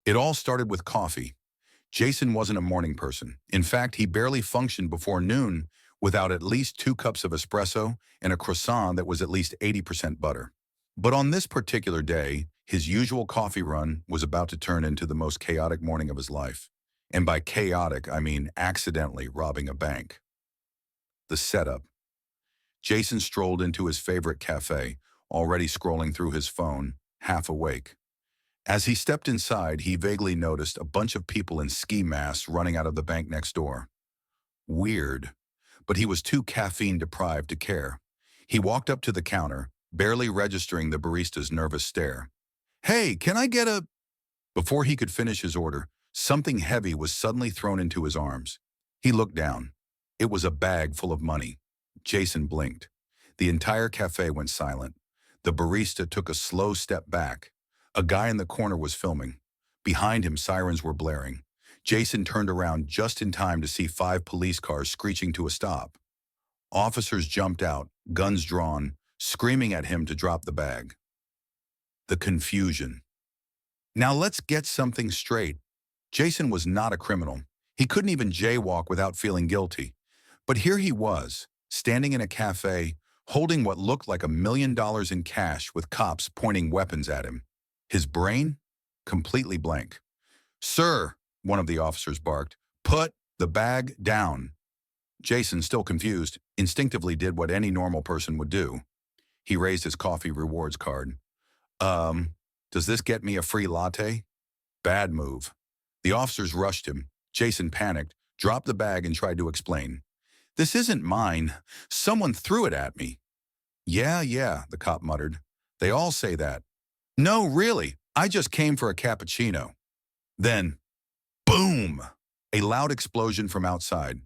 It all started with coffee. Jason wasn't a morning person. In fact, he barely functioned before noon without at least 2 cups of espresso and a croissant that was at least 80% butter. But on this particular day, his usual coffee run was about to turn into the most chaotic morning of his life. And by chaotic, I mean accidentally robbing a bank. The setup. Jason strolled into his favorite cafe, already scrolling through his phone, half awake. As he stepped inside, he vaguely noticed a bunch of people in ski masks running out of the bank next door. Weird, but he was too caffeine-deprived to care. He walked up to the counter, barely registering the barista's nervous stare. "Hey, can I get a—" Before he could finish his order, something heavy was suddenly thrown into his arms. He looked down. It was a bag full of money. Jason blinked. The entire cafe went silent. The barista took a slow step back. A guy in the corner was filming. Behind him, sirens were blaring. Jason turned around just in time to see 5 police cars screeching to a stop. Officers jumped out, guns drawn, screaming at him to drop the bag. The confusion. Now let's get something straight. Jason was not a criminal. He couldn't even jaywalk without feeling guilty. But here he was, standing in a cafe, holding what looked like $1 million in cash with cops pointing weapons at him. His brain? Completely blank. "Sir," one of the officers barked, "put the bag down." Jason, still confused, instinctively did what any normal person would do. He raised his coffee rewards card. Does this get me a free latte?" Bad move. The officers rushed him. Jason panicked, dropped the bag and tried to explain. "This isn't mine. Someone threw it at me." Yeah, the cop muttered. "They all say that." "No, really, I just came for a cappuccino." Then, boom! A loud explosion from outside.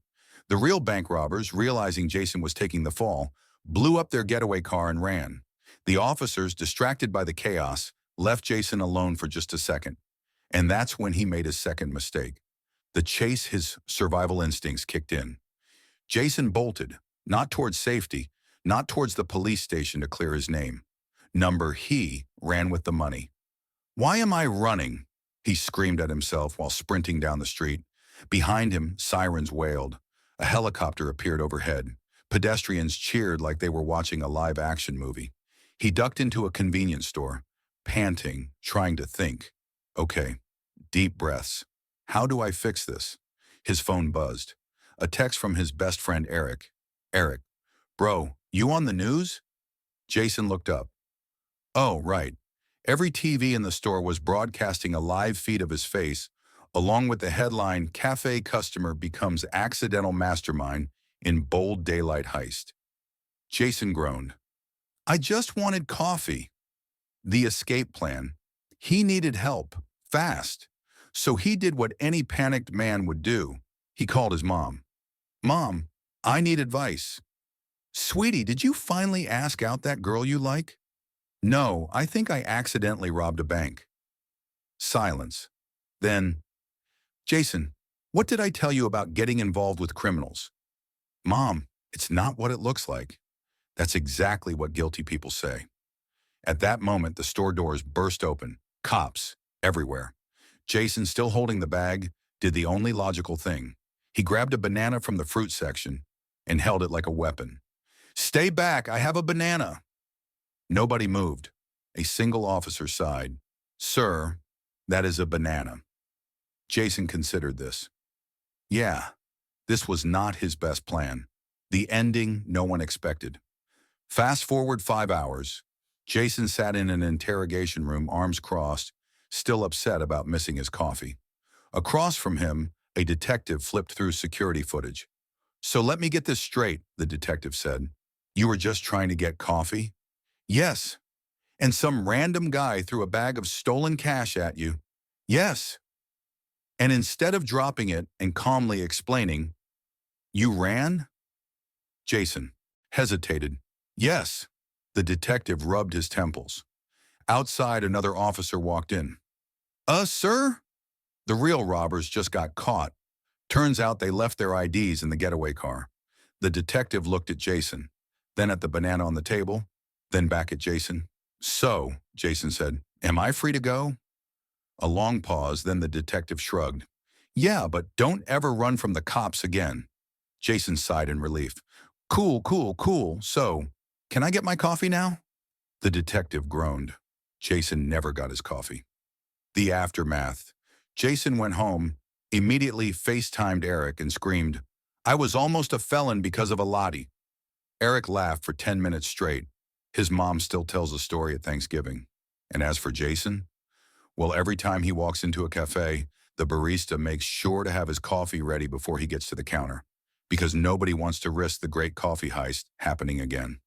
The real bank robbers, realizing Jason was taking the fall, blew up their getaway car and ran. The officers, distracted by the chaos, left Jason alone for just a second. And that's when he made his second mistake. The chase his survival instincts kicked in. Jason bolted, not towards safety, not towards the police station to clear his name. He ran with the money. "Why am I running?" he screamed at himself while sprinting down the street. Behind him, sirens wailed. A helicopter appeared overhead. Pedestrians cheered like they were watching a live-action movie. He ducked into a convenience store, panting, trying to think. Okay, deep breaths. How do I fix this? His phone buzzed. A text from his best friend Eric. "Eric, bro, you on the news?" Jason looked up. Oh, right. Every TV in the store was broadcasting a live feed of his face, along with the headline, "Cafe Customer Becomes Accidental Mastermind in Bold Daylight Heist." Jason groaned. "I just wanted coffee." The escape plan. He needed help, fast. So he did what any panicked man would do. He called his mom. "Mom, I need advice." "Sweetie, did you finally ask out that girl you like?" "No, I think I accidentally robbed a bank." Silence. Then, "Jason, what did I tell you about getting involved with criminals?" "Mom, it's not what it looks like." That's exactly what guilty people say. At that moment, the store doors burst open. Cops, everywhere. Jason, still holding the bag, did the only logical thing. He grabbed a banana from the fruit section and held it like a weapon. "Stay back, I have a banana." Nobody moved. A single officer sighed. "Sir, that is a banana." Jason considered this. Yeah, this was not his best plan. The ending no one expected. Fast forward 5 hours. Jason sat in an interrogation room, arms crossed, still upset about missing his coffee. Across from him, a detective flipped through security footage. "So let me get this straight," the detective said. "You were just trying to get coffee?" "Yes." "And some random guy threw a bag of stolen cash at you?" "Yes." "And instead of dropping it and calmly explaining, you ran?" Jason hesitated. "Yes." The detective rubbed his temples. Outside, another officer walked in. Sir?" The real robbers just got caught. Turns out they left their IDs in the getaway car. The detective looked at Jason, then at the banana on the table, then back at Jason. "So," Jason said, "am I free to go?" A long pause, then the detective shrugged. Yeah, but don't ever run from the cops again. Jason sighed in relief. Cool, cool, cool. So, can I get my coffee now? The detective groaned. Jason never got his coffee. The aftermath. Jason went home, immediately FaceTimed Eric and screamed, I was almost a felon because of a Lottie. Eric laughed for 10 minutes straight. His mom still tells the story at Thanksgiving. And as for Jason, well, every time he walks into a cafe, the barista makes sure to have his coffee ready before he gets to the counter, because nobody wants to risk the great coffee heist happening again.